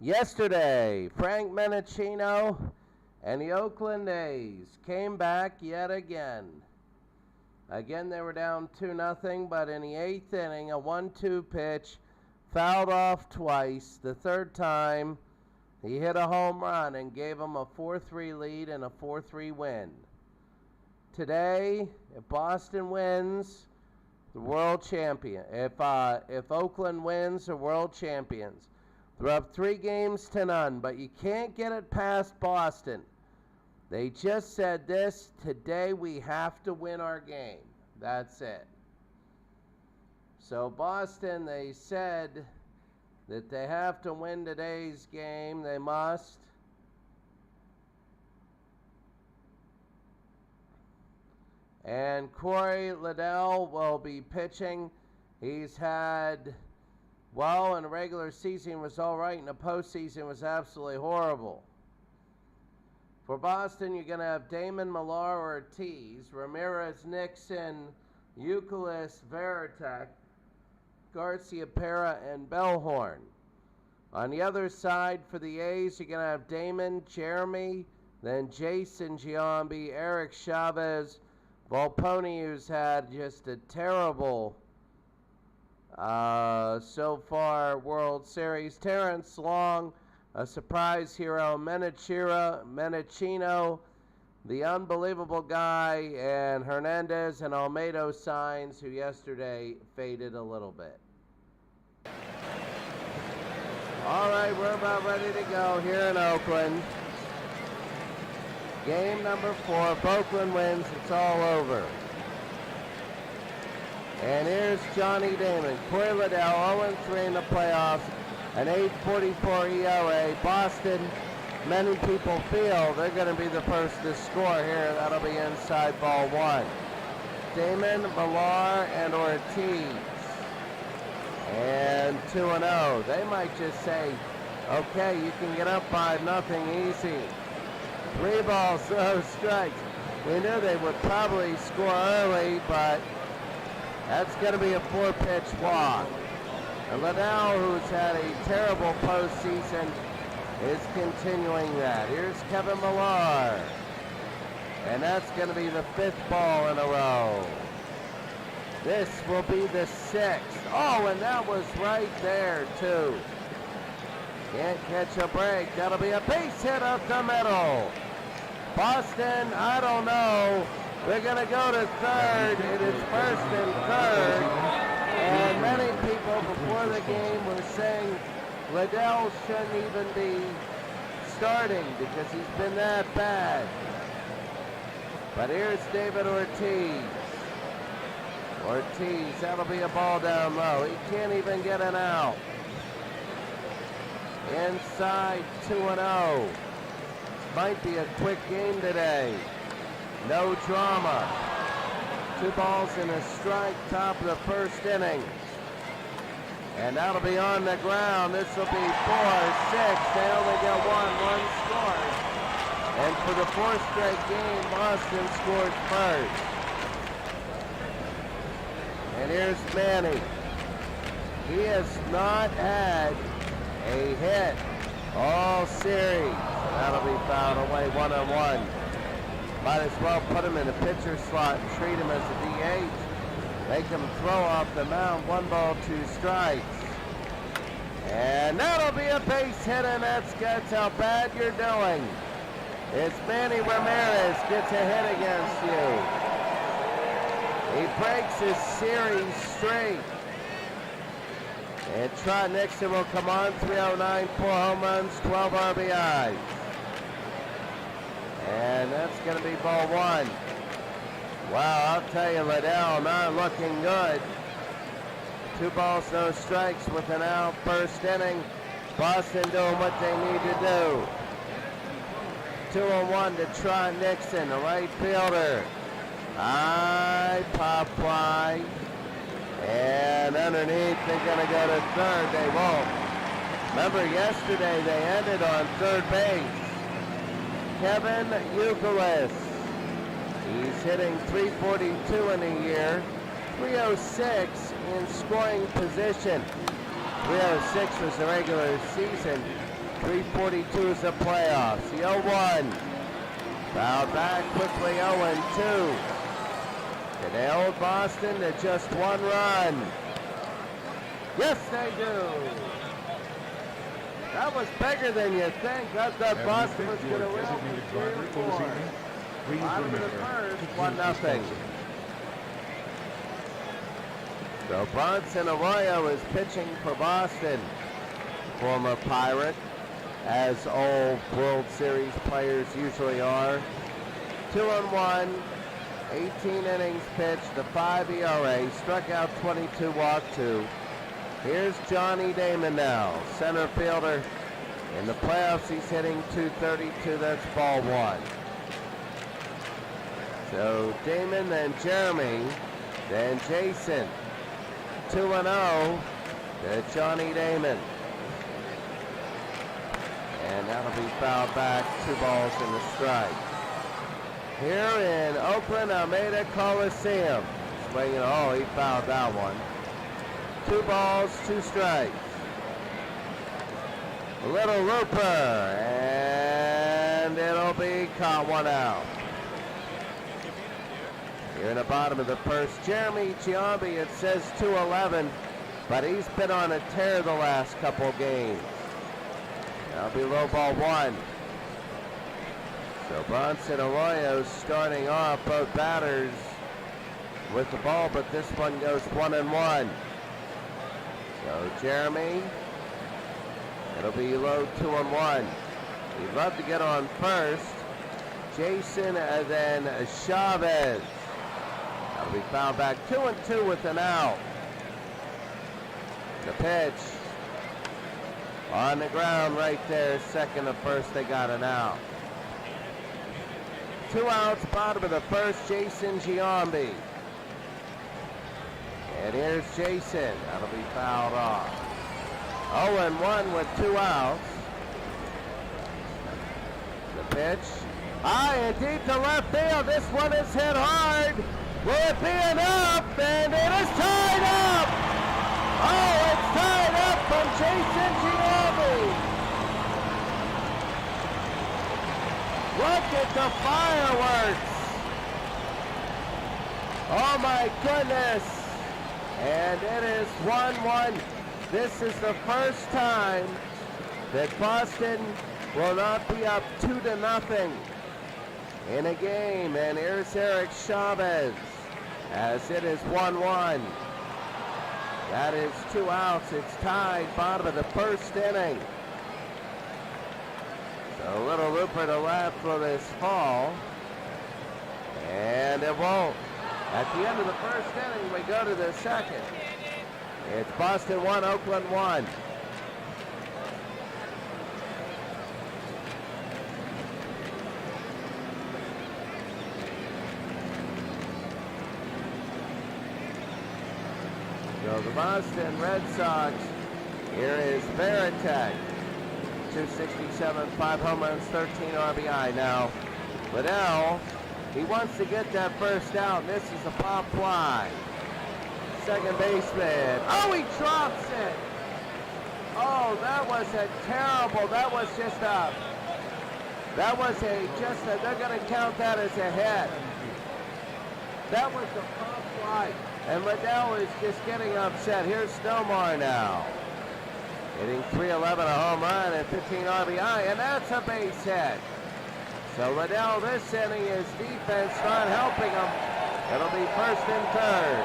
Yesterday, Frank Menachino and the Oakland A's came back yet again. Again, they were down 2-0, but in the 8th inning, a 1-2 pitch fouled off twice. The third time, he hit a home run and gave them a 4-3 lead and a 4-3 win. Today, if Boston wins, the world champion. If Oakland wins, the world champions. They're up 3-0, but you can't get it past Boston. They just said this: today we have to win our game. That's it. So Boston, they said that they have to win today's game. They must. And Corey Liddell will be pitching. He's had, well, in the regular season was all right, and the postseason was absolutely horrible. For Boston, you're going to have Damon, Millar, Ortiz, Ramirez, Nixon, Youkilis, Veritek, Garcia Pera, and Bellhorn. On the other side, for the A's, you're going to have Damon, Jeremy, then Jason Giambi, Eric Chavez, Volpone, who's had just a terrible so far World Series. Terrence Long, a surprise hero. Menachino, the unbelievable guy, and Hernandez and Almedo signs, who yesterday faded a little bit. All right, we're about ready to go here in Oakland. Game number 4. If Oakland wins, it's all over. And here's Johnny Damon. Corey Liddell, 0-3 in the playoffs, an 8.44 ERA. Boston, many people feel they're going to be the first to score here. That'll be inside ball 1. Damon, Millar, and Ortiz. And 2-0. They might just say, okay, you can get up by nothing easy. 3 balls, no strikes. We knew they would probably score early, but that's going to be a 4-pitch walk. And Liddell, who's had a terrible postseason, is continuing that. Here's Kevin Millar. And that's going to be the 5th ball in a row. This will be the 6th. Oh, and that was right there, too. Can't catch a break. That'll be a base hit up the middle. Boston, I don't know. We're going to go to third. It is 1st and 3rd. And many people before the game were saying Liddell shouldn't even be starting because he's been that bad. But here's David Ortiz. Ortiz, that'll be a ball down low. He can't even get an out. Inside 2-0. Might be a quick game today. No drama. 2 balls and a strike, top of the 1st inning. And that'll be on the ground. This will be 4-6. They only get 1 scores. And for the 4th straight game, Boston scored first. And here's Manny. He has not had a hit all series. That'll be fouled away 1-1. Might as well put him in the pitcher slot and treat him as a DH. Make him throw off the mound. 1 ball, 2 strikes. And that'll be a base hit, and that's how bad you're doing. It's Manny Ramirez gets a hit against you. He breaks his series streak. And Trot Nixon will come on, 309, 4 home runs, 12 RBIs. And that's going to be ball 1. Wow, I'll tell you, Liddell not looking good. 2 balls, no strikes with an out, 1st inning. Boston doing what they need to do. 2-1 to Trot Nixon, the right fielder. High pop fly. And underneath, they're going to go to 3rd. They won't. Remember, yesterday they ended on 3rd base. Kevin Youkilis. He's hitting .342 in a year. 306 in scoring position. 306 was the regular season. 3:42 is the playoffs. The 0-1. Fouled back quickly, 0-2. Can they hold Boston to just one run? Yes, they do. That was bigger than you think. I thought Boston was going to win for 3 or 4. Bottom of the first, 1-0. So Bronson Arroyo is pitching for Boston. Former Pirate, as all World Series players usually are. 2-1, 18 innings pitched, a 5 ERA, struck out 22, walked 2. Here's Johnny Damon now, center fielder. In the playoffs, he's hitting .232. That's ball 1. So Damon, then Jeremy, then Jason. 2-0 to Johnny Damon. And that'll be fouled back, 2 balls and a strike. Here in Oakland, Almeida Coliseum. Swinging, oh, he fouled that one. 2 balls, 2 strikes. A little looper, and it'll be caught, 1 out. Here in the bottom of the first, Jeremy Giambi, it says 2-11, but he's been on a tear the last couple games. That'll be low ball 1. So Bronson Arroyo starting off, both batters with the ball, but this one goes 1-1. So Jeremy, it'll be low 2-1. He'd love to get on first. Jason and then Chavez. That'll be fouled back, 2-2 with an out. The pitch on the ground right there, second to first, they got an out. 2 outs, bottom of the first, Jason Giambi. And here's Jason, that'll be fouled off. 0-1 with 2 outs. The pitch, high and deep to left field, this one is hit hard. Will it be enough? And it is tied up! Oh, it's tied up from Jason Giambi. Look at the fireworks. Oh my goodness. And it is 1-1. This is the first time that Boston will not be up 2-0 in a game. And here's Eric Chavez as it is 1-1. That is 2 outs. It's tied, bottom of the first inning. So a little looper to left for this fall. And it won't. At the end of the first inning, we go to the second. It's Boston 1, Oakland 1. So the Boston Red Sox, here is Veritek. 267, 5 home runs, 13 RBI. Now, Liddell, he wants to get that first out, and this is a pop fly. Second baseman. Oh, he drops it. Oh, that was a terrible, they're going to count that as a hit. That was a pop fly. And Liddell is just getting upset. Here's Stomar now. Hitting .311, a home run, and 15 RBI, and that's a base hit. So Liddell, this inning, his defense not helping him. It'll be first and third.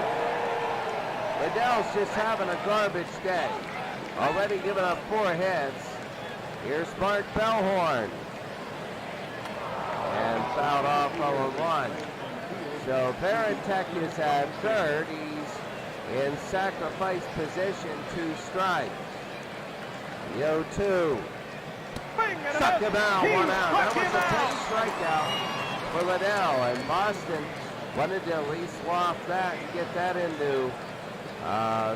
Liddell's just having a garbage day. Already given up 4 hits. Here's Mark Bellhorn. And fouled off 0-1. So Veritek is at third. He's in sacrifice position, 2 strikes. The 0-2. Struck him out, 1 out. That was a big strikeout for Liddell. And Boston wanted to at least loft that and get that into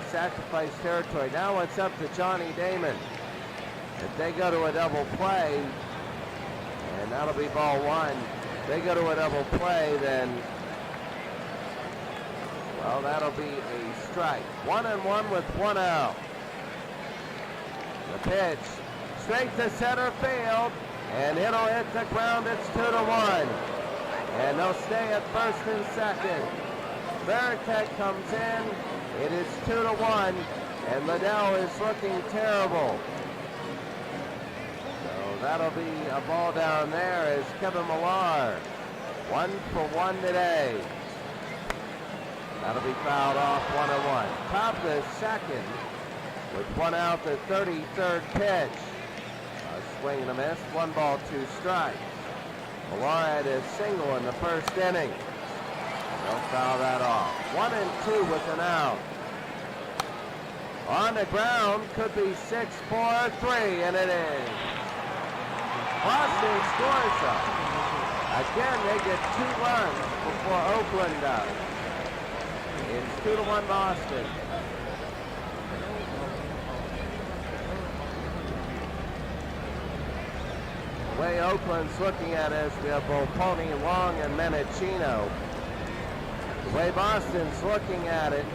sacrifice territory. Now it's up to Johnny Damon. If they go to a double play, and that'll be ball 1. If they go to a double play, then well, that'll be a strike. 1-1 with 1 out. The pitch, Straight to center field. And it'll hit the ground. It's 2-1. And they'll stay at first and second. Burnett comes in. It is 2-1. And Liddell is looking terrible. So that'll be a ball down there as Kevin Millar. 1 for 1 today. That'll be fouled off 1-1. Top of the second with 1 out, the 33rd pitch. Swing and a miss. 1 ball, 2 strikes. Millar had a single in the first inning. They'll foul that off. 1 and 2 with an out. On the ground, could be 6-4-3, and it is. Boston scores up. Again, they get 2 runs before Oakland does. It's 2-1 Boston. The way Oakland's looking at it is we have both Pony, Long, and Menachino. The way Boston's looking at it,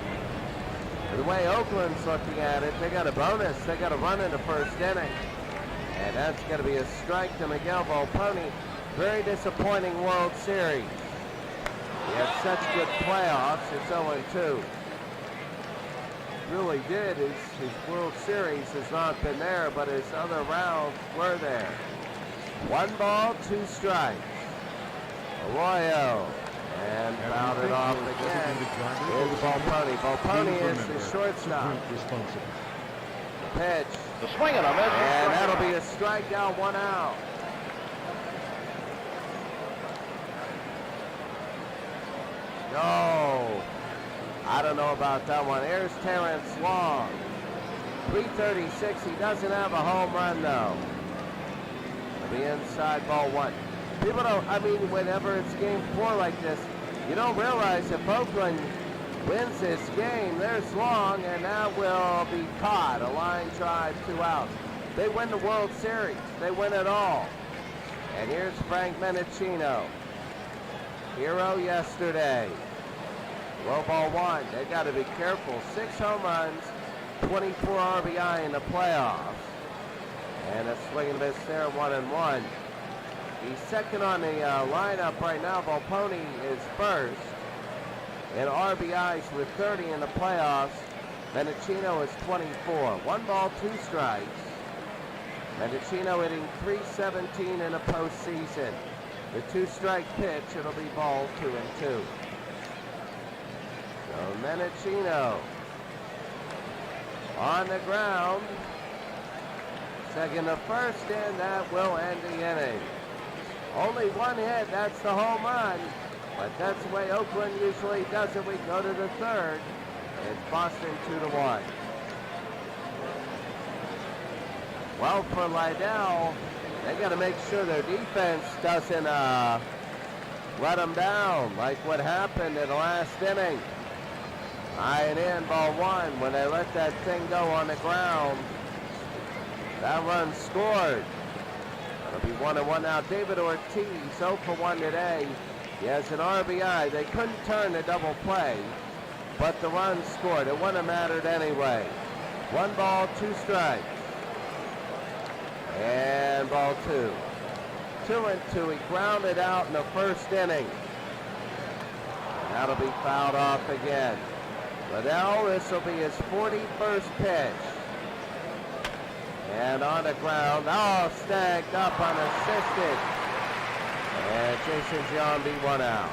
the way Oakland's looking at it, they got a bonus. They got a run in the first inning. And that's going to be a strike to Miguel Volpone. Very disappointing World Series. He had such good playoffs. It's 0-2. Really did. His World Series has not been there, but his other rounds were there. 1 ball, 2 strikes. Arroyo. And fouled it off again. Here's Volpone. Volpone is the shortstop. Pitch. The swing and a miss. And that'll be a strikeout, 1 out. No. I don't know about that one. Here's Terrence Long. 336. He doesn't have a home run, though. It'll be inside ball 1. People don't, I mean, whenever it's game 4 like this, you don't realize if Oakland wins this game, there's Long, and that will be caught. A line drive, 2 outs. They win the World Series. They win it all. And here's Frank Menachino. Hero yesterday. Low ball 1. They got to be careful. 6 home runs, 24 RBI in the playoffs. And a swing and miss there, 1-1. He's second on the lineup right now. Volpone is first. And RBIs with 30 in the playoffs. Menachino is 24. 1 ball, 2 strikes. Menachino hitting .317 in a postseason. The 2-strike pitch, it'll be ball 2-2. So Menachino on the ground. Second to first, and that will end the inning. Only 1 hit, that's the home run. But that's the way Oakland usually does it. We go to the 3rd. It's Boston 2-1. Well, for Liddell, they got to make sure their defense doesn't let them down like what happened in the last inning. High and in, ball 1. When they let that thing go on the ground, that run scored. It'll be 1-1 now. David Ortiz, 0 for 1 today. He has an RBI. They couldn't turn the double play, but the run scored. It wouldn't have mattered anyway. 1 ball, 2 strikes. And ball 2. 2-2. He grounded out in the first inning. That'll be fouled off again. Liddell, this will be his 41st pitch. And on the ground, stacked up unassisted. And Jason Giambi 1 out.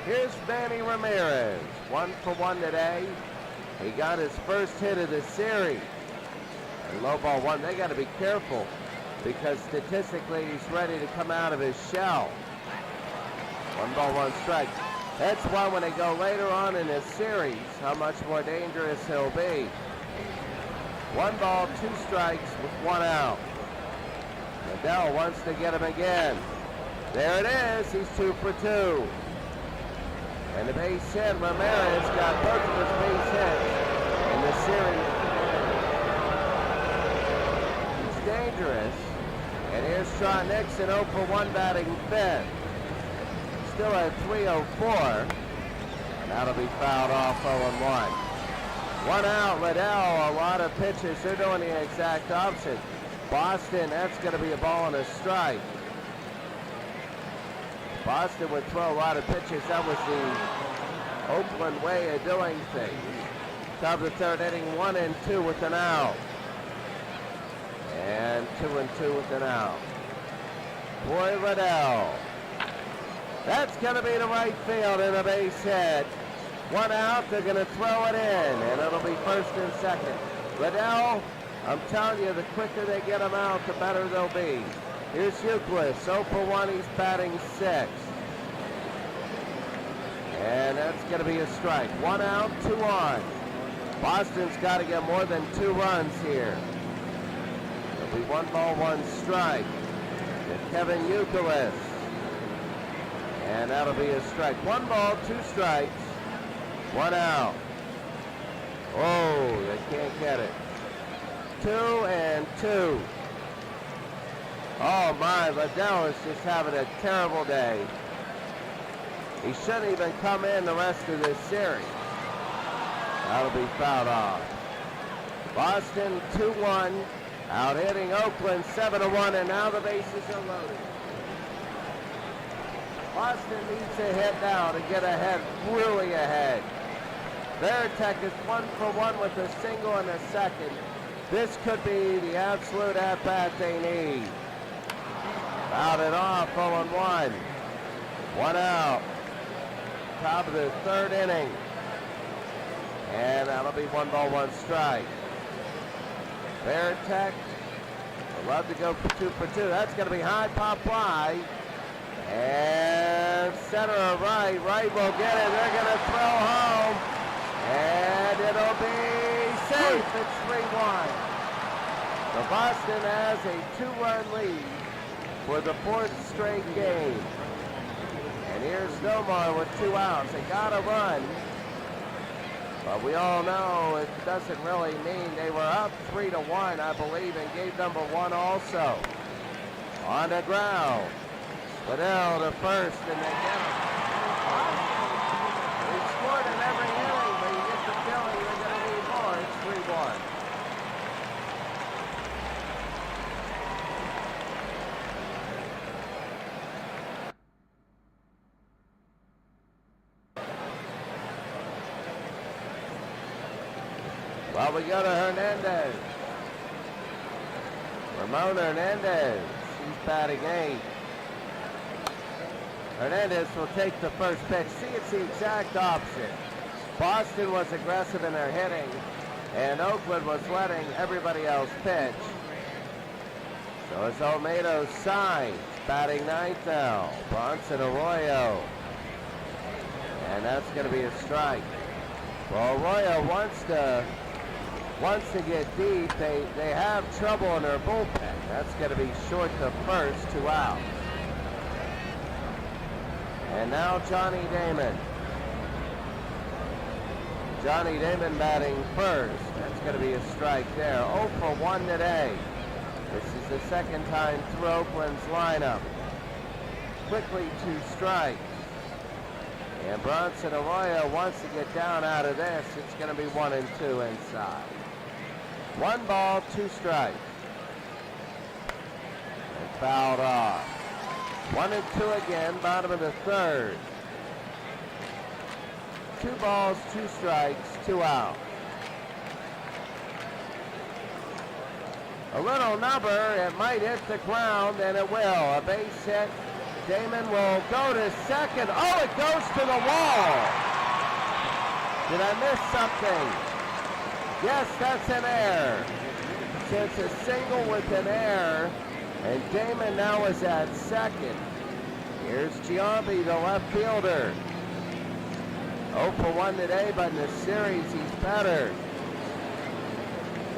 Here's Manny Ramirez, 1 for 1 today. He got his first hit of the series. And low ball 1, they got to be careful because statistically he's ready to come out of his shell. 1 ball, 1 strike. That's why when they go later on in this series, how much more dangerous he'll be. 1 ball, 2 strikes with 1 out. Liddell wants to get him again. There it is. He's 2 for 2. And the base hit, Ramirez got both of his base hits in the series. He's dangerous. And here's Sean Nixon, 0 for 1 batting 5th. Still at 304. And that'll be fouled off 0-1. 1 out, Liddell, a lot of pitches. They're doing the exact opposite. Boston, that's going to be a ball and a strike. Boston would throw a lot of pitches. That was the Oakland way of doing things. Top of the third inning, 1-2 with an out. And 2-2 with an out. Boy, Liddell. That's going to be to right field and a base hit. One out, they're going to throw it in, and it'll be first and second. Liddell, I'm telling you, the quicker they get him out, the better they'll be. Here's Euclid, 0 for 1, he's batting 6. And that's going to be a strike. 1 out, 2 on. Boston's got to get more than 2 runs here. It'll be 1 ball, 1 strike to Kevin Euclid. And that'll be a strike. 1 ball, 2 strikes, 1 out. Oh, they can't get it. 2-2. Oh my, Liddell is just having a terrible day. He shouldn't even come in the rest of this series. That'll be fouled off. Boston 2-1, out hitting Oakland 7-1, and now the bases are loaded. Boston needs a hit now to get ahead, really ahead. Veritek is 1 for 1 with a single and a second. This could be the absolute at-bat they need. Fouled it off, 0-1. 1 out. Top of the third inning. And that'll be 1 ball, 1 strike. Veritek would love to go for 2 for 2. That's going to be high, pop fly. And center or right. Right will get it. They're going to throw home. And it'll be safe. It's 3-1. So Boston has a 2-run lead for the 4th straight game. And here's Nomar with 2 outs. They got to run. But we all know it doesn't really mean they were up 3-1, I believe, and gave number 1 also. On the ground. Liddell to first, and they get him. They scored in every inning, but you get the feeling they're going to need more. It's 3-1. Well, we go to Hernandez. Ramon Hernandez. He's batting 8. Hernandez will take the first pitch. See, it's the exact opposite. Boston was aggressive in their hitting, and Oakland was letting everybody else pitch. So it's Olmedo's side, batting 9th now. Bronson Arroyo. And that's going to be a strike. Well, Arroyo wants to get deep. They have trouble in their bullpen. That's going to be short to first, 2 out. And now Johnny Damon. Johnny Damon batting first. That's going to be a strike there. 0 for 1 today. This is the second time through Oakland's lineup. Quickly 2 strikes. And Bronson Arroyo wants to get down out of this. It's going to be 1-2 inside. 1 ball, 2 strikes. And fouled off. 1-2 again, bottom of the third. 2 balls, 2 strikes, 2 out. A little number, it might hit the ground, and it will. A base hit. Damon will go to second. Oh, it goes to the wall. Did I miss something? Yes, that's an error. So it's a single with an error. And Damon now is at second. Here's Giambi, the left fielder. 0 for 1 today, but in the series he's better.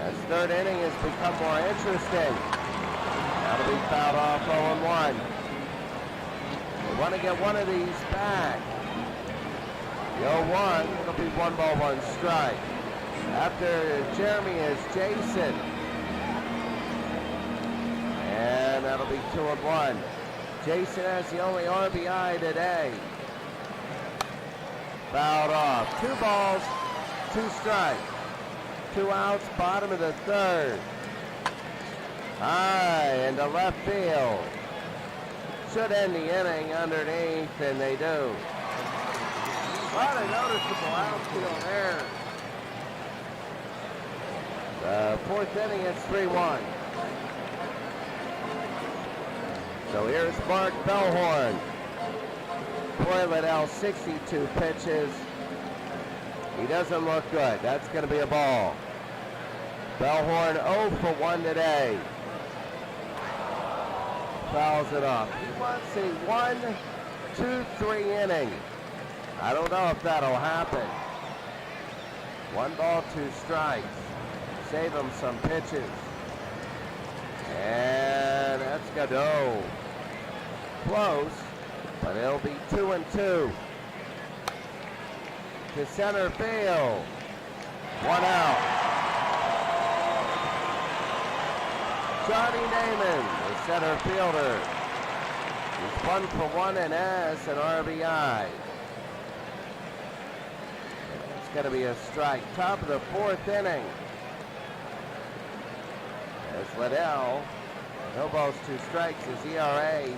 As third inning has become more interesting. That'll be fouled off 0-1. They want to get one of these back. The 0-1, it'll be 1 ball, 1 strike. After Jeremy is Jason. And that'll be 2-1. Jason has the only RBI today. Fouled off. 2 balls, 2 strikes. 2 outs, bottom of the third. High into left field. Should end the inning underneath, and they do. A lot of noticeable outfield errors. The fourth inning, it's 3-1. So here's Mark Bellhorn. Troy Liddell, 62 pitches. He doesn't look good. That's going to be a ball. Bellhorn 0 for 1 today. Fouls it off. He wants a 1, 2, 3 inning. I don't know if that'll happen. 1 ball, 2 strikes. Save him some pitches. And that's going to go close, but it'll be 2-2. To center field. 1 out. Johnny Naaman, the center fielder. He's 1 for 1 and has an RBI. It's going to be a strike. Top of the 4th inning. As Liddell, no balls, 2 strikes. His ERA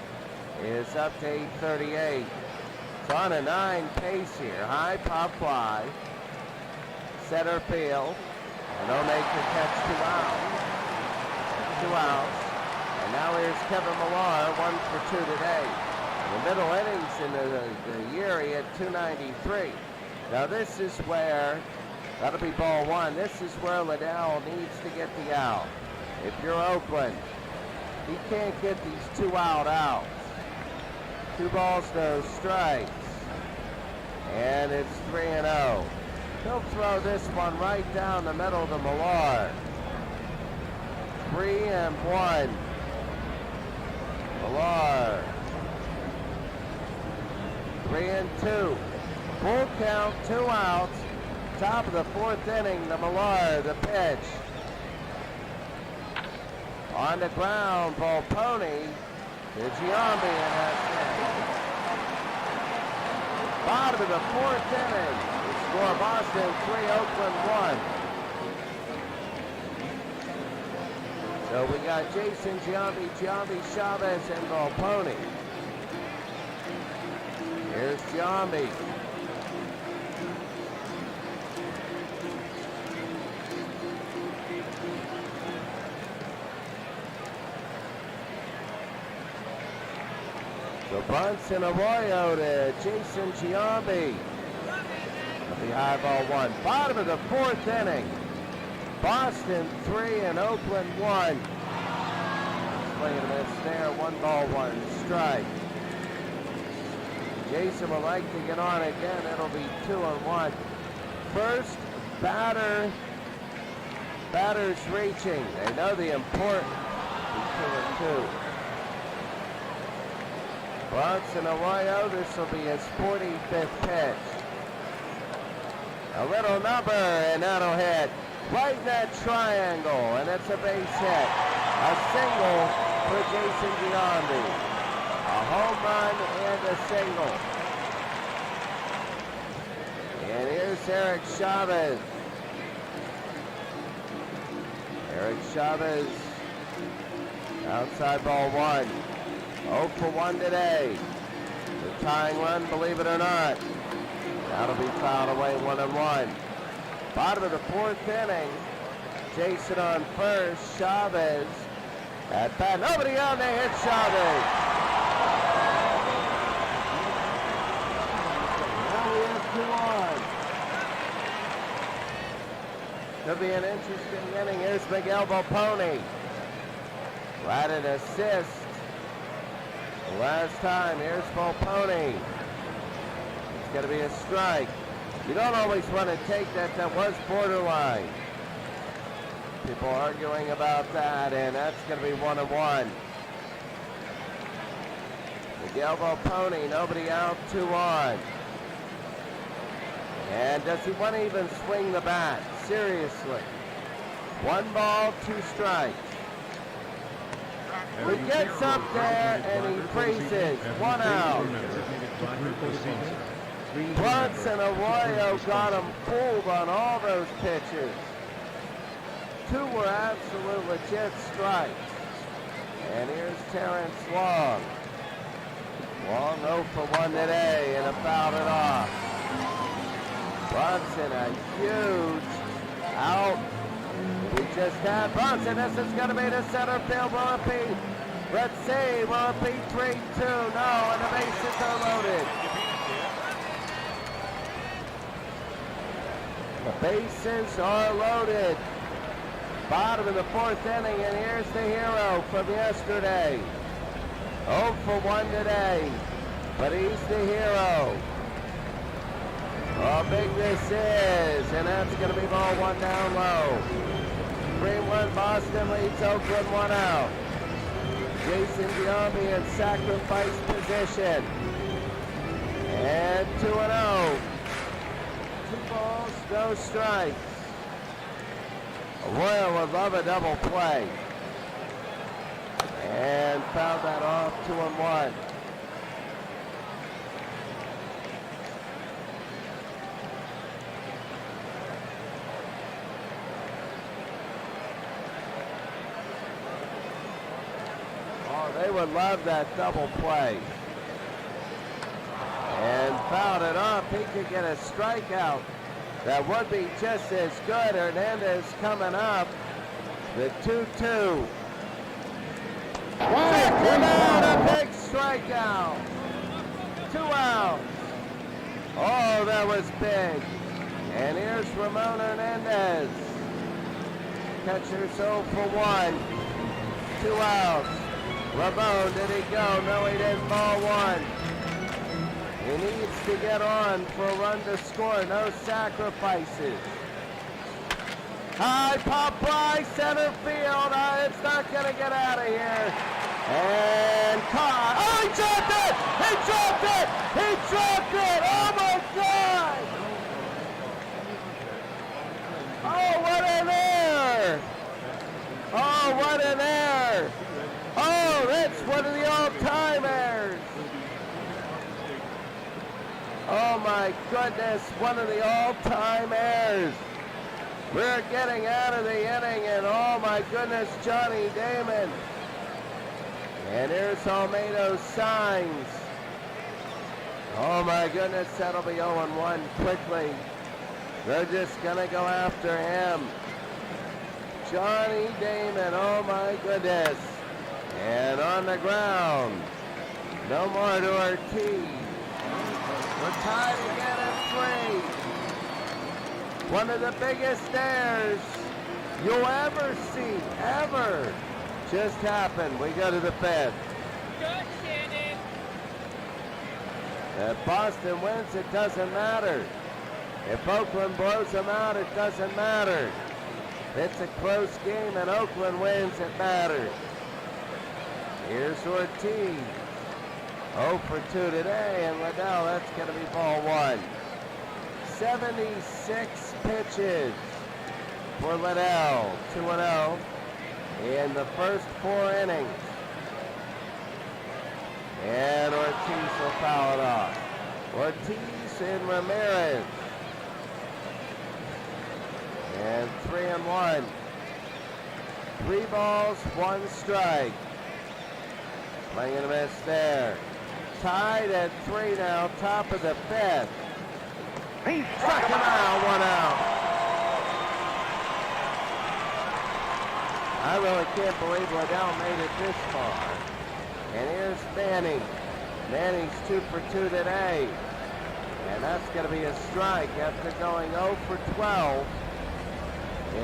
is up to 8.38. It's on a 9 pace here. High pop fly. Center field. And they'll make the catch 2 outs. 2 outs. And now here's Kevin Millar, 1 for 2 today. In the middle innings in the year, he had 293. Now this is where, that'll be ball 1. This is where Liddell needs to get the out. If you're Oakland, he can't get these 2 outs. 2 balls, no strikes. And it's 3-0. He'll throw this one right down the middle to Millar. 3-1. Millar. 3-2. Full count, 2 outs. Top of the 4th inning, the Millar, the pitch. On the ground, Volpone to Giambi, and that's it. Bottom of the 4th inning. The score: Boston 3, Oakland 1. So we got Jason Giambi, Chavez, and Volpone. Here's Giambi. So bunts and Arroyo to Jason Giambi. The high ball 1. Bottom of the 4th inning. Boston 3 and Oakland 1. Swing and a miss there. 1 ball, 1 strike. Jason would like to get on again. It'll be 2-1. First batters reaching. They know the importance of 2-2. Bronson Arroyo, this will be his 45th pitch. A little number, and that'll hit right in that triangle, and it's a base hit. A single for Jason Giambi. A home run and a single. And here's Eric Chavez. Eric Chavez, outside ball 1. 0 for 1 today. The tying run, believe it or not. That'll be fouled away, 1-1. Bottom of the 4th inning. Jason on first. Chavez at bat. Nobody on, they hit Chavez. Now we have 2 on. Could be an interesting inning. Here's Miguel Volpone. Right an assist. Last time, here's Volpone. It's going to be a strike. You don't always want to take that. That was borderline. People arguing about that, and that's going to be 1-1. Miguel Volpone, nobody out, 2 on. And does he want to even swing the bat? Seriously. 1 ball, 2 strikes. He gets up there and he freezes. 1 out. Bronson Arroyo got him fooled on all those pitches. 2 were absolute legit strikes. And here's Terrence Long. Long 0 for 1 today, and fouled it off. Bronson, a huge out. We just had Bronson. This is going to be the center field. Will it be? Let's see. Will it be 3-2? No, and the bases are loaded. The bases are loaded. Bottom of the 4th inning, and here's the hero from yesterday. 0 for 1 today, but he's the hero. How big this is, and that's going to be ball 1 down low. 3-1 Boston leads Oakland 1 out. Jason Giambi in sacrifice position. And 2-0. 2 balls, no strikes. Royal would love a double play. And fouled that off, 2-1. Oh, they would love that double play. And fouled it off. He could get a strikeout. That would be just as good. Hernandez coming up. The 2-2. Check him out, a big strikeout. 2 outs. Oh, that was big. And here's Ramon Hernandez. Catcher's 0 for 1. 2 outs. Ramon, did he go? No, he didn't. Ball 1. He needs to get on for a run to score. No sacrifices. High pop fly, center field. It's not going to get out of here. And caught. Oh, he dropped it! He dropped it! He dropped it! Oh, my God! Oh, what an error! Oh, what an error! Oh, that's one of the all-time errors. Oh, my goodness, one of the all-time errors. We're getting out of the inning, and oh my goodness, Johnny Damon. And here's Almedo's signs. Oh my goodness, that'll be 0-1 quickly. They're just gonna go after him. Johnny Damon, oh my goodness. And on the ground, no more to Ortiz. We're tied again at 3. One of the biggest errors you'll ever see, ever, just happened. We go to the 5th. If Boston wins, it doesn't matter. If Oakland blows them out, it doesn't matter. If it's a close game and Oakland wins, it matters. Here's Ortiz. 0 for 2 today, and Liddell, that's going to be ball 1. 76 pitches for Liddell, 2-0 in the first 4 innings. And Ortiz will foul it off. Ortiz and Ramirez. And 3-1. 3 balls, 1 strike. Swing and a miss there. Tied at 3 now, top of the 5th. He struck him out, 1 out. I really can't believe Liddell made it this far. And here's Manning. Manning's 2 for 2 today. And that's going to be a strike after going 0 for 12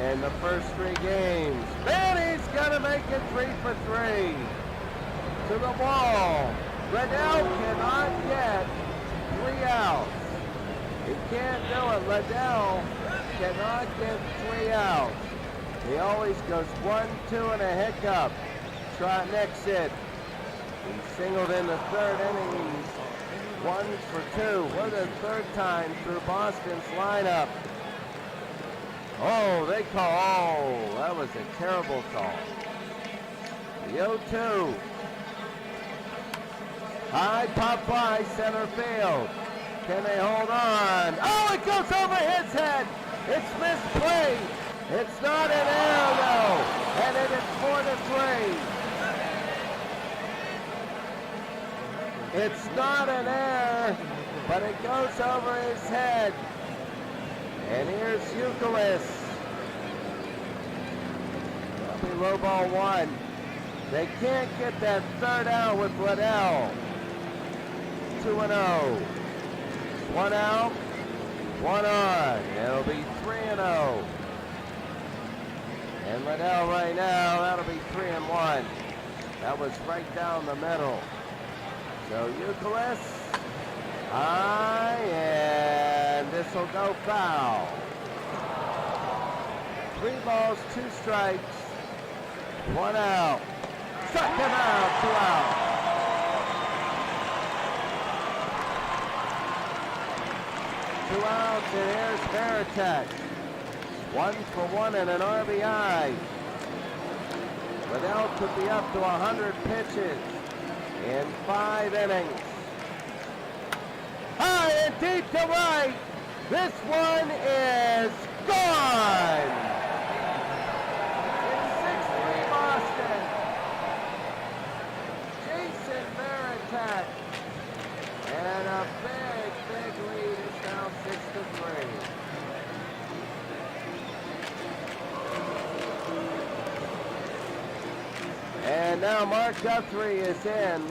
in the first 3 games. Manning's going to make it 3 for 3 to the wall. Liddell cannot get 3 outs. He can't do it. Liddell cannot get 3 outs. He always goes 1, 2, and a hiccup. Trot next it. He singled in the 3rd inning. He's 1 for 2. For the 3rd time through Boston's lineup. Oh, they call. Oh, that was a terrible call. The 0-2. High pop fly, center field. Can they hold on? Oh, it goes over his head. It's misplayed. It's not an error, though. And it is 4-3. It's not an error, but it goes over his head. And here's Euclid. That'll be low ball 1. They can't get that third out with Liddell. 2-0. 1 out, 1 on. It'll be 3-0. And Liddell right now, that'll be 3-1. That was right down the middle. So Euclid, high, and this will go foul. 3 balls, 2 strikes, 1 out. Struck him out, 2 out. 2 outs, and here's Veritek. 1 for 1 and an RBI. Liddell could be up to 100 pitches in 5 innings. High and deep to right. This one is gone. It's 6-3 Boston. Jason Veritek. And a big, big lead. It's now 6-3. And now Mark Guthrie is in.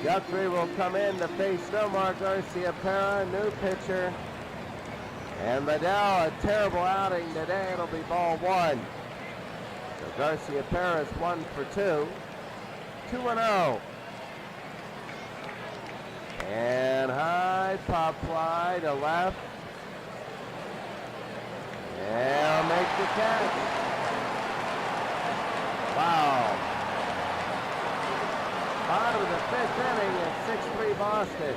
Guthrie will come in to face Nomar Garciaparra, new pitcher. And Liddell, a terrible outing today. It'll be ball 1. So Garciaparra is 1 for 2. 2-0. And high pop fly to left. And make the catch. Wow. Bottom of the 5th inning at 6-3 Boston.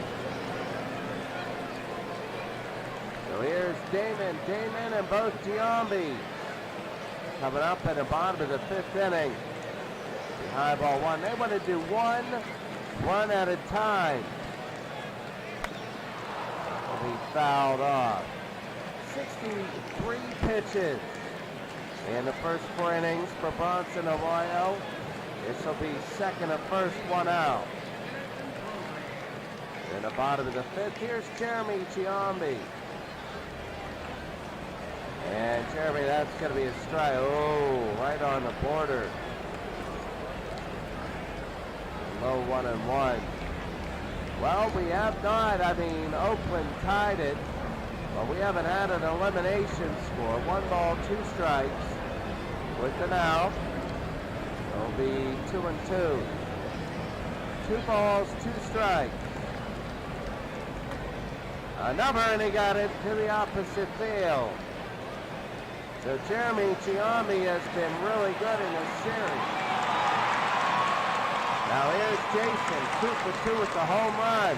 So here's Damon. Damon and both Giambi coming up at the bottom of the 5th inning. High ball 1. They want to do 1 run at a time. Will be fouled off. 63 pitches in the first 4 innings for Bronson Arroyo. This will be second of first, 1 out. In the bottom of the 5th, here's Jeremy Giambi. And Jeremy, that's going to be a strike. Oh, right on the border. Low 1-1. Well, we have not, Oakland tied it, but we haven't had an elimination score. 1 ball, 2 strikes with an out. It'll be 2-2. 2 balls, 2 strikes. Another, and he got it to the opposite field. So Jeremy Giambi has been really good in this series. Now here's Jason, 2 for 2 with the home run.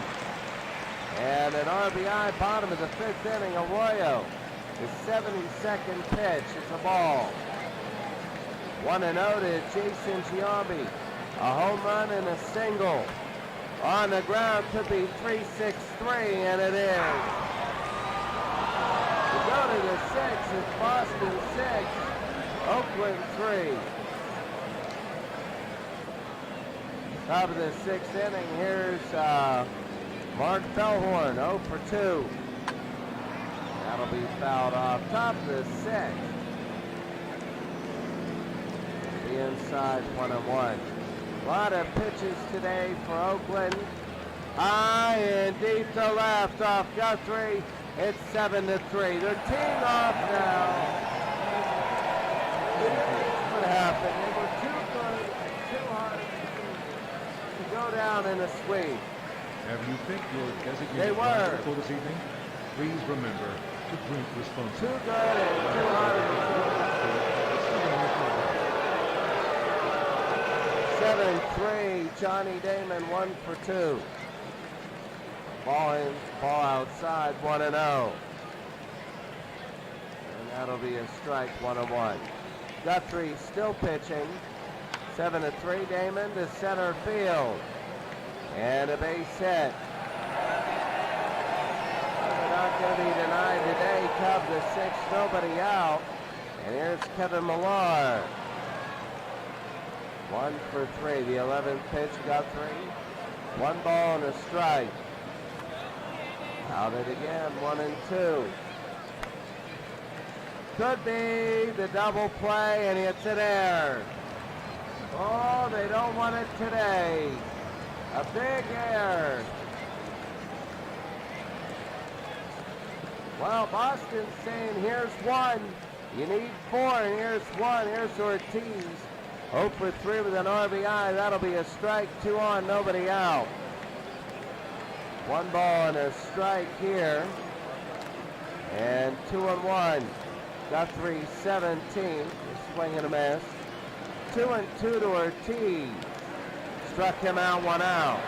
And an RBI, bottom of the 5th inning, Arroyo. The 72nd pitch, it's a ball. 1-0 to Jason Giambi. A home run and a single. On the ground could be 3-6-3, and it is. To go to the 6, it's Boston 6, Oakland 3. Top of the 6th inning, here's Mark Bellhorn, 0 for 2. That'll be fouled off. Top of the 6th. The inside 1-1. A lot of pitches today for Oakland. High and deep to left off Guthrie. It's 7-3. They're teeing off now. What happened? They were too good, too hard to go down in a sweep. Have you picked your designated driver for this evening? Please remember to drink responsibly. Too good and too hard. 7-3, Johnny Damon 1 for 2. Ball in, ball outside, 1-0. And that'll be a strike, 1-1. Guthrie still pitching. 7-3, Damon to center field. And a base hit. They're not going to be denied today. Cub the 6th, nobody out. And here's Kevin Millar. 1 for 3, the 11th pitch, Guthrie. 1 ball and a strike. Out it again, 1-2. Could be the double play, and it's an error. Oh, they don't want it today. A big error. Well, Boston's saying here's 1. You need 4, and here's 1. Here's Ortiz. 0 for 3 with an RBI. That'll be a strike. 2 on, nobody out. 1 ball and a strike here. And 2-1. Guthrie 17. Swing and a miss. 2-2 to Ortiz. Struck him out, 1 out.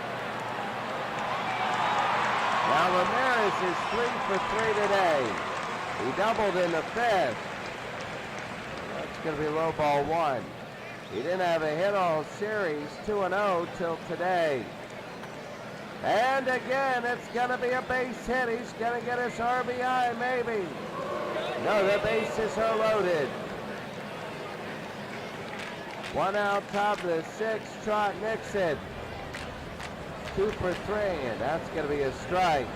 Now Ramirez is 3 for 3 today. He doubled in the 5th. That's going to be low ball 1. He didn't have a hit all series, 2-0 till today. And again, it's going to be a base hit. He's going to get his RBI, maybe. No, the bases are loaded. 1 out, top of the 6th, Trot Nixon. 2 for 3, and that's going to be a strike.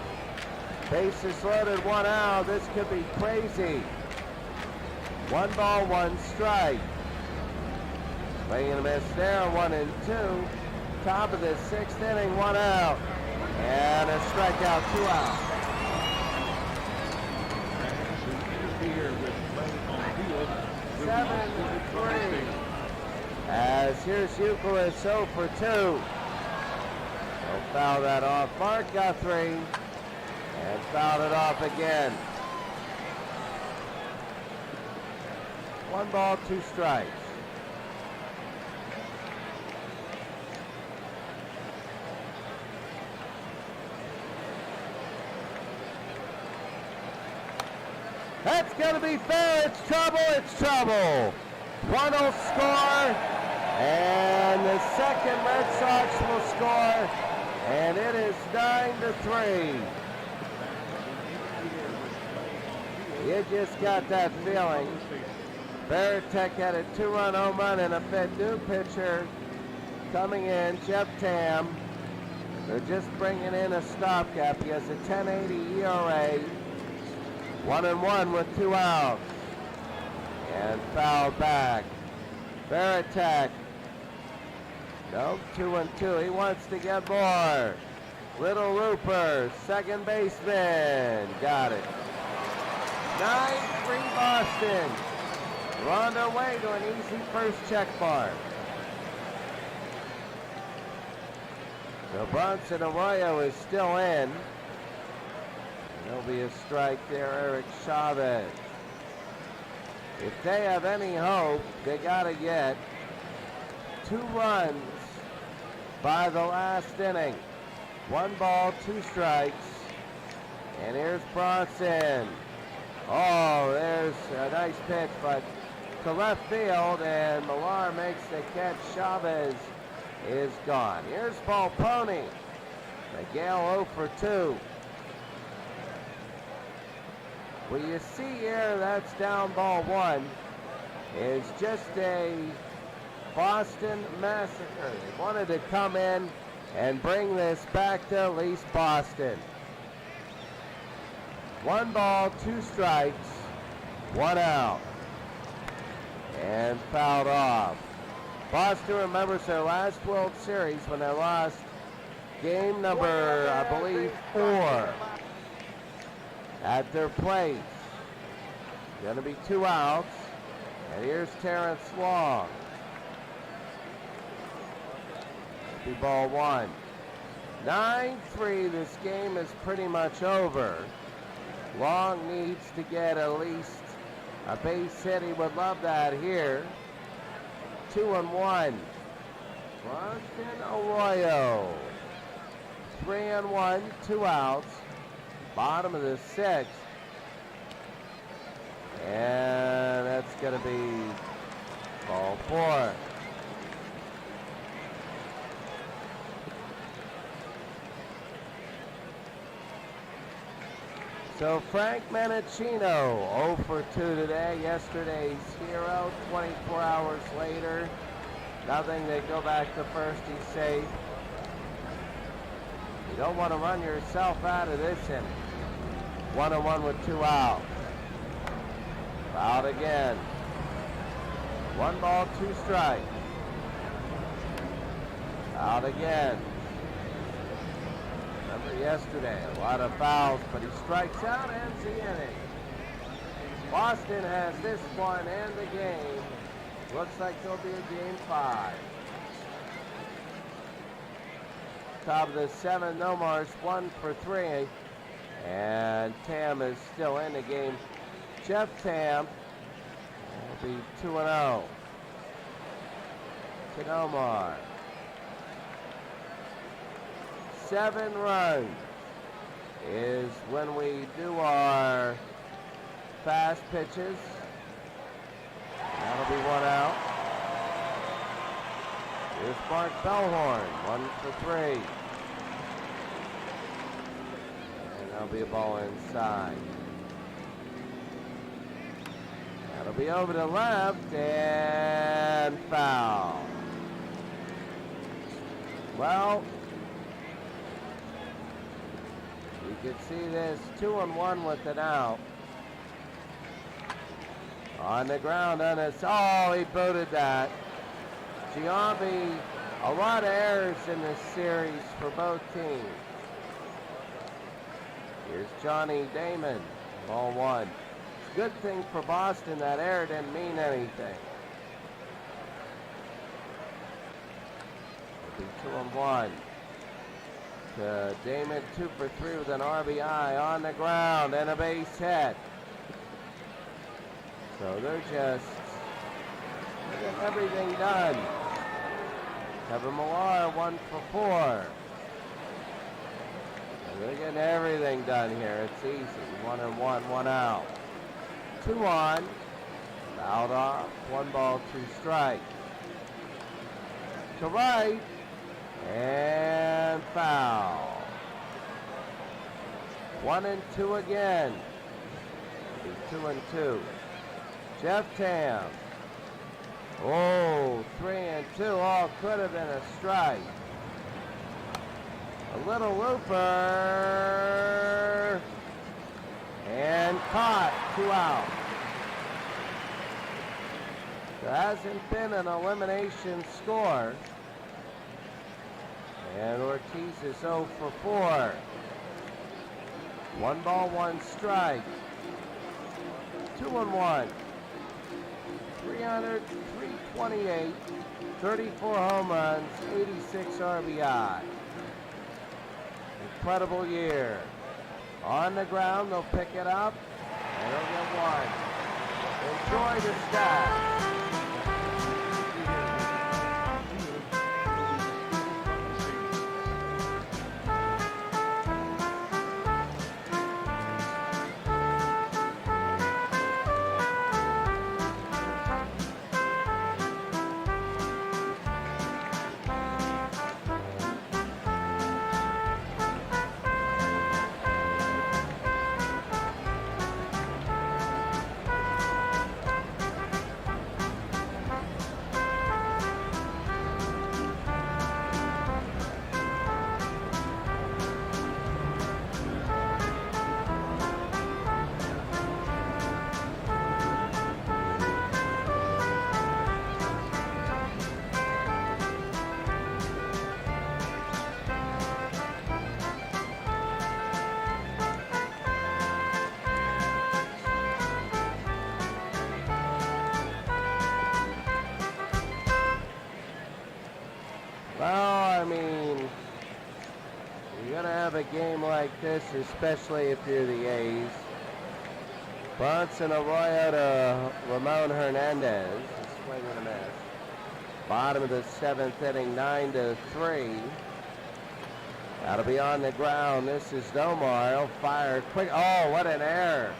Bases loaded, 1 out. This could be crazy. 1 ball, 1 strike. Swing and a miss there, 1-2. Top of the 6th inning, 1 out. And a strikeout, 2 out. Interfere with play on field. 7-3. As here's Euclid, 0 for 2. He'll foul that off. Mark Guthrie. And fouled it off again. 1 ball, 2 strikes. That's going to be fair. It's trouble. It's trouble. 1 will score. And the second Red Sox will score. And it is 9-3. You just got that feeling. Veritek had a 2-run home run and a new pitcher coming in, Jeff Tam. They're just bringing in a stopgap. He has a 10.80 ERA. 1-1 with 2 outs. And fouled back. Veritek. Nope, 2-2. He wants to get more. Little Looper, second baseman. Got it. 9-3 Boston. We're on their way to an easy first check mark. So Bronson Arroyo is still in. There'll be a strike there, Eric Chavez. If they have any hope, they got to get 2 runs by the last inning. 1 ball, 2 strikes. And here's Bronson. Oh, there's a nice pitch, but to left field, and Millar makes the catch. Chavez is gone. Here's Paul Pony. Miguel 0 for 2. What you see here, that's down ball 1, is just a Boston massacre. They wanted to come in and bring this back to at least Boston. 1 ball, 2 strikes, 1 out. And fouled off. Boston remembers their last World Series when they lost game number, I believe, 4 at their place. Going to be 2 outs. And here's Terrence Long. Be ball 1. 9-3. This game is pretty much over. Long needs to get at least a base hit. He would love that here. 2-1. Bronson Arroyo. 3-1, 2 outs. Bottom of the 6th. And that's going to be ball 4. So Frank Menachino, 0 for 2 today. Yesterday's hero, 24 hours later. Nothing, they go back to first, he's safe. You don't want to run yourself out of this inning. 1-1 with 2 outs. Out again. 1 ball, 2 strikes. Out again. Remember yesterday, a lot of fouls, but he strikes out, ends the inning. Boston has this one and the game. Looks like there'll be a game 5. Top of the 7th, Nomar's 1 for 3. And Tam is still in the game. Jeff Tam will be 2-0 to Nomar. 7 runs is when we do our fast pitches. That'll be 1 out. Here's Mark Bellhorn, 1 for 3. And that'll be a ball inside. That'll be over to left and foul. Well, you can see this 2-1 with an out. On the ground, and it's, oh, he booted that. Giambi, a lot of errors in this series for both teams. Here's Johnny Damon, ball 1. It's a good thing for Boston that error didn't mean anything. It'll be 2-1. To Damon, 2 for 3 with an RBI on the ground and a base hit. So they're just getting everything done. Kevin Millar, 1 for 4. And they're getting everything done here. It's easy. 1-1, 1 out. 2 on. Fouled off. 1 ball, 2 strikes. To right. And foul. 1-2 again. 2-2. Jeff Tam. Oh, 3-2. Oh, could have been a strike. A little looper. And caught. 2 out. There hasn't been an elimination score. And Ortiz is 0 for 4. 1 ball, 1 strike. 2-1. 300, 328, 34 home runs, 86 RBI. Incredible year. On the ground, they'll pick it up, and they'll get 1. Enjoy the stats. A game like this, especially if you're the A's. Bronson Arroyo to Ramon Hernandez. Swing and a miss. Bottom of the 7th inning, 9-3. That'll be on the ground. This is Nomar. He'll fire quick. Oh, what an error.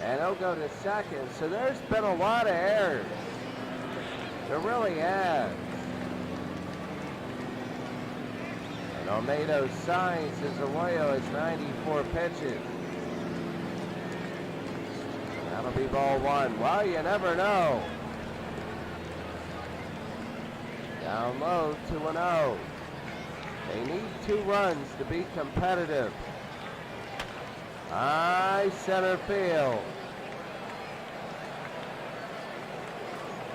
And he'll go to second. So there's been a lot of errors. There really has. Almeida signs as Arroyo has 94 pitches. That'll be ball 1. Well, you never know. Down low, 2-0. They need 2 runs to be competitive. High center field.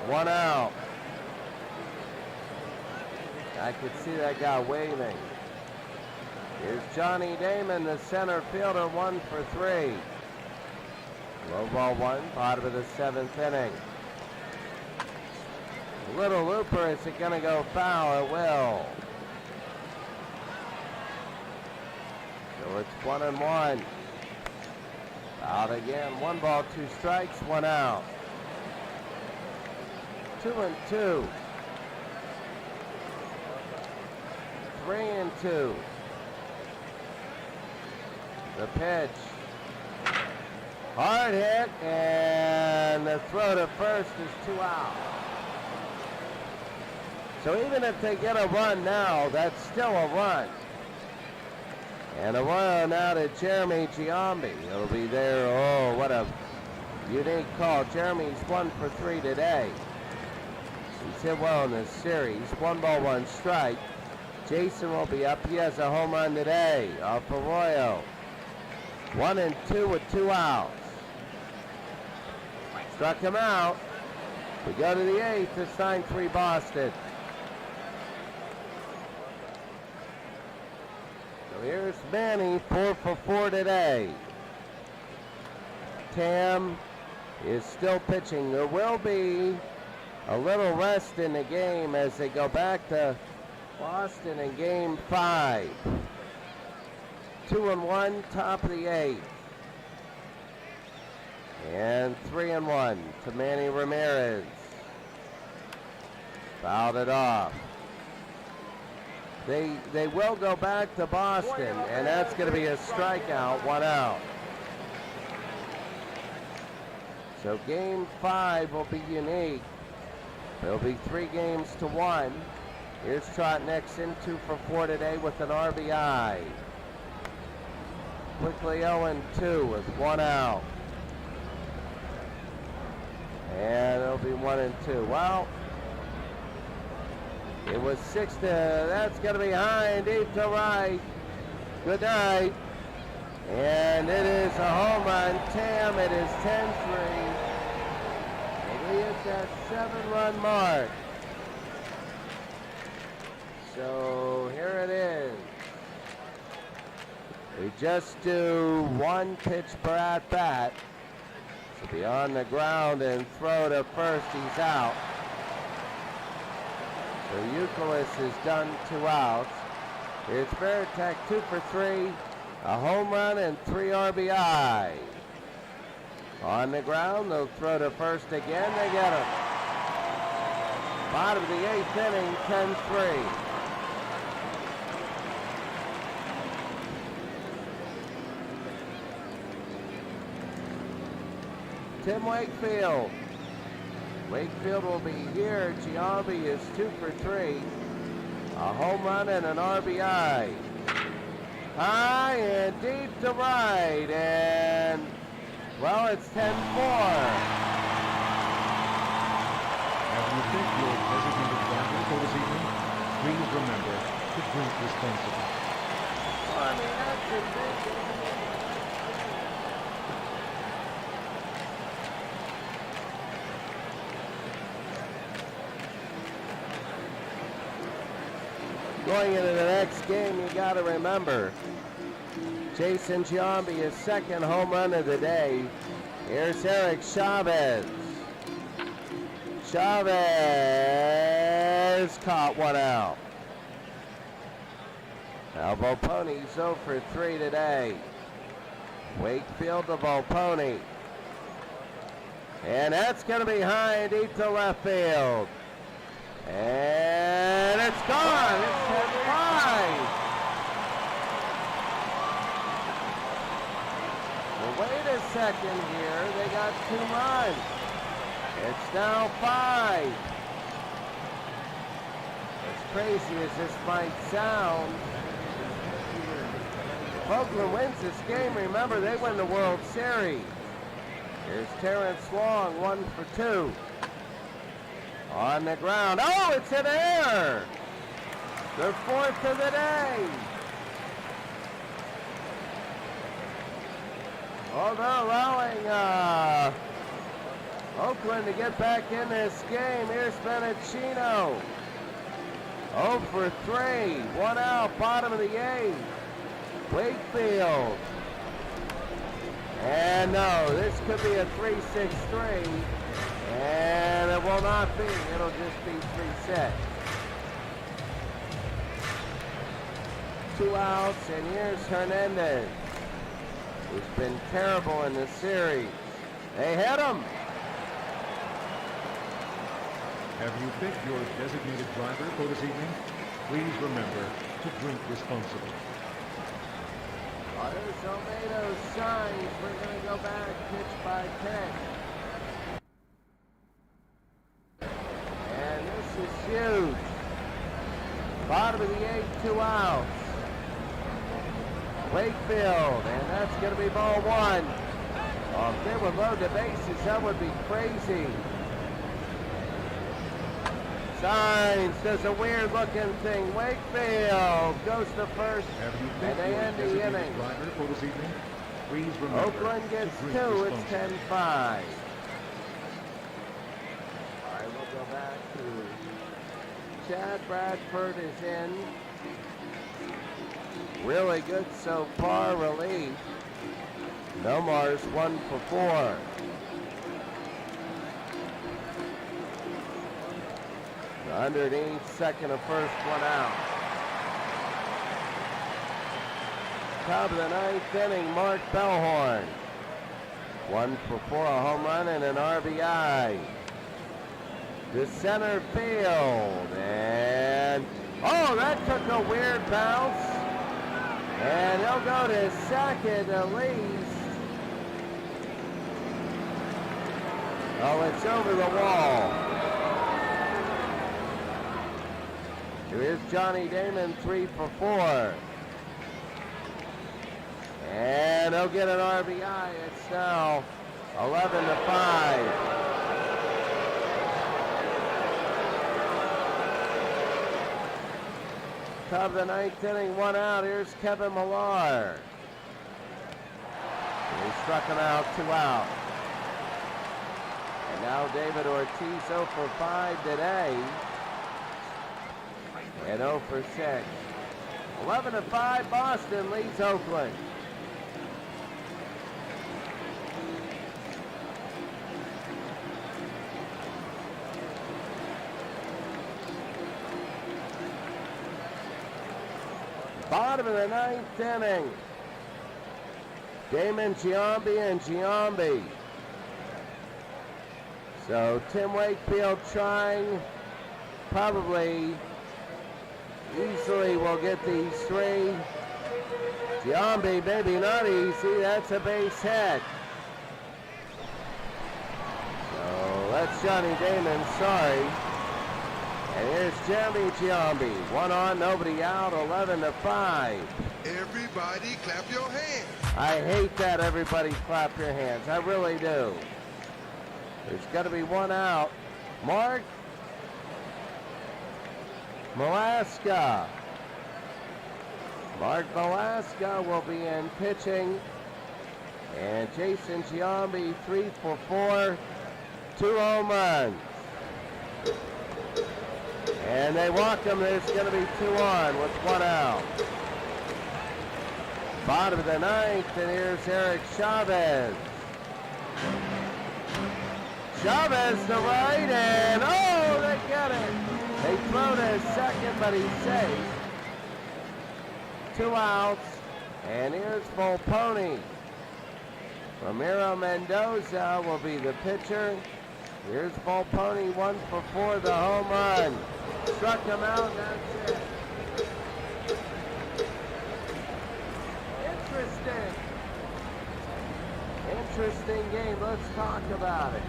1 out. I could see that guy waving. Here's Johnny Damon, the center fielder, 1 for 3. Low ball 1, bottom of the 7th inning. Little looper, is it going to go foul? It will. So it's 1-1. Out again. 1 ball, 2 strikes, 1 out. 2-2. 3-2. The pitch. Hard hit, and the throw to first is 2 out. So even if they get a run now, that's still a run. And a run now to Jeremy Giambi. He'll be there. Oh, what a unique call. Jeremy's 1 for 3 today. He's hit well in this series. 1 ball, 1 strike. Jason will be up. He has a home run today off Arroyo. 1-2 with 2 outs. Struck him out. We go to the 8th. It's 9-3 Boston. So here's Manny, 4 for 4 today. Tam is still pitching. There will be a little rest in the game as they go back to Boston in game 5. 2-1, top of the 8th. And 3-1 to Manny Ramirez. Fouled it off. They will go back to Boston, and that's going to be a strikeout, 1 out. So game 5 will be unique. There'll be 3 games to 1. Here's Trot next in, 2 for 4 today with an RBI. Quickly 0-2 with 1 out. And it'll be 1-2. Well, it was 6 to, that's going to be high and deep to right. Good night. And it is a home run. Tam, it is 10-3. And we hit that 7-run mark. So here it is. We just do 1 pitch per at-bat. So be on the ground and throw to first, he's out. So Youkilis is done 2 outs. Here's Veritek, 2 for 3, a home run and 3 RBI. On the ground, they'll throw to first again, they get him. Bottom of the 8th inning, 10-3. Tim Wakefield. Wakefield will be here. Giambi is 2 for 3. A home run and an RBI. High and deep to right. And, well, it's 10-4. As you take your designated gambler for this evening, please remember to drink responsibly. Well, I mean, that's a big... Going into the next game, you got to remember, Jason Giambi, his 2nd home run of the day. Here's Eric Chavez. Chavez caught 1 out. Now Volponi's 0 for 3 today. Wakefield to Volponi. And that's going to be high and deep to left field. And it's gone. It's 10-5. Well, wait a second here. They got 2 runs. It's now 5. As crazy as this might sound, if Oakland wins this game, remember they win the World Series. Here's Terrence Long, 1 for 2. On the ground. Oh, it's an error. The fourth of the day. Although allowing Oakland to get back in this game. Here's Bennett-Chino. 0 for 3. 1 out, bottom of the 8th. Wakefield. And no, this could be a 3-6-3. And it will not be. It'll just be 3-6. 2 outs, and here's Hernandez, who's been terrible in the series. They hit him. Have you picked your designated driver for this evening? Please remember to drink responsibly. There's Tomato's signs. We're going to go back pitch by pitch. And this is huge. Bottom of the 8th, 2 outs. Wakefield, and that's going to be ball 1. Oh, if they would load the bases, that would be crazy. Signs does a weird looking thing. Wakefield goes to first, and they end the inning. For this evening? Please remember Oakland gets 2, it's 10-5. All right, we'll go back to Chad Bradford is in. Really good so far, relief. Nomar's 1 for 4. Underneath, second of first, 1 out. Top of the 9th inning, Mark Bellhorn. 1 for 4, a home run and an RBI. To center field, and oh, that took a weird bounce. And he'll go to second at least. Oh, it's over the wall. Here's Johnny Damon, 3 for 4. And he'll get an RBI. It's now 11-5. Top of the 9th inning, 1 out. Here's Kevin Millar. He struck him out, 2 out. And now David Ortiz 0 for 5 today. And 0 for 6. 11-5, Boston leads Oakland. Bottom of the 9th inning. Damon, Giambi, and Giambi. So Tim Wakefield trying, probably easily will get these 3. Giambi, maybe not easy, that's a base hit. So that's Johnny Damon, sorry. And here's Jeremy Giambi. 1 on, nobody out, 11-5. Everybody clap your hands. I hate that everybody clap your hands. I really do. There's got to be 1 out. Mark Malaska. Mark Malaska will be in pitching. And Jason Giambi, 3 for 4. 2 home runs. And they walk him. There's going to be 2 on with 1 out. Bottom of the 9th, and here's Eric Chavez. Chavez to right, and oh, they get it. They throw to second, but he's safe. 2 outs, and here's Volpone. Ramiro Mendoza will be the pitcher. Here's Volpone, 1 for 4, the home run. Struck him out, and that's it. Interesting game. Let's talk about it.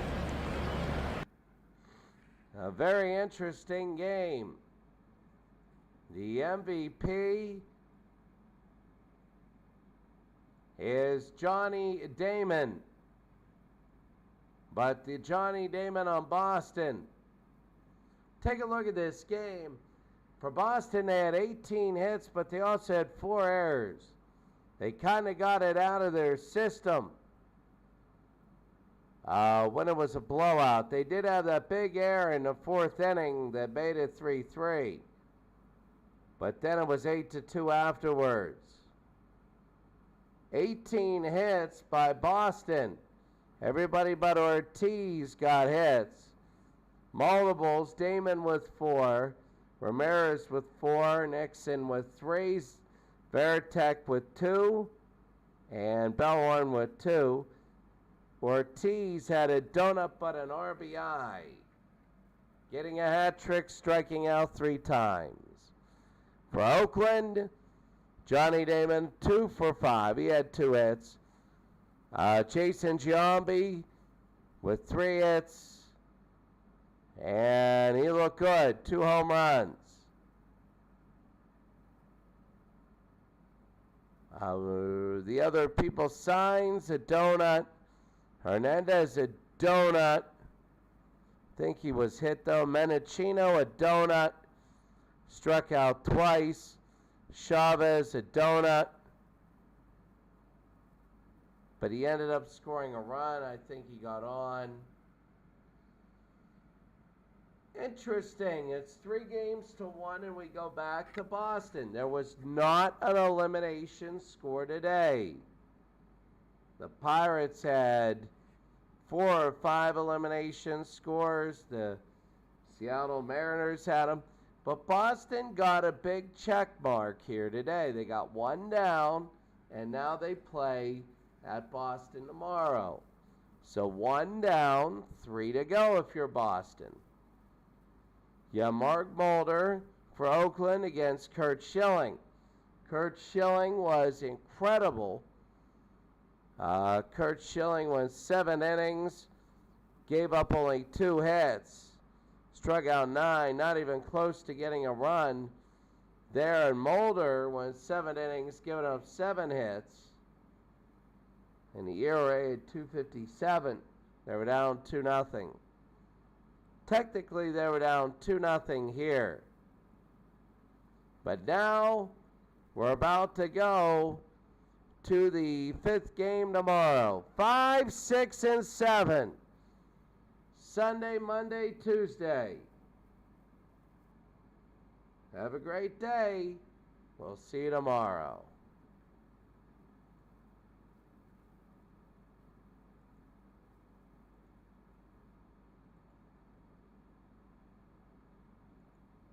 A very interesting game. The MVP is Johnny Damon. But the Johnny Damon on Boston. Take a look at this game. For Boston, they had 18 hits, but they also had 4 errors. They kind of got it out of their system when it was a blowout. They did have that big error in the 4th inning that made it 3-3. But then it was 8-2 afterwards. 18 hits by Boston. Everybody but Ortiz got hits. Multiples, Damon with 4, Ramirez with 4, Nixon with 3, Veritek with 2, and Bellhorn with 2. Ortiz had a donut but an RBI, getting a hat trick, striking out 3 times. For Oakland, Johnny Damon 2 for 5. He had 2 hits. Jason Giambi with 3 hits. And he looked good. 2 home runs. The other people's signs, a donut. Hernandez, a donut. I think he was hit though. Menachino, a donut. Struck out twice. Chavez, a donut. But he ended up scoring a run. I think he got on. Interesting. It's 3-1 and we go back to Boston. There was not an elimination score today. The Pirates had 4 or 5 elimination scores. The Seattle Mariners had them. But Boston got a big check mark here today. They got 1 down, and now they play at Boston tomorrow. So 1 down, 3 to go if you're Boston. Yeah, Mark Mulder for Oakland against Kurt Schilling. Kurt Schilling was incredible. Kurt Schilling went 7 innings, gave up only 2 hits, struck out 9, not even close to getting a run there. And Mulder went 7 innings, giving up 7 hits. And the ERA at 2.57. They were down 2-0. Technically, they were down 2-0 here. But now, we're about to go to the 5th game tomorrow. 5, 6, and 7. Sunday, Monday, Tuesday. Have a great day. We'll see you tomorrow.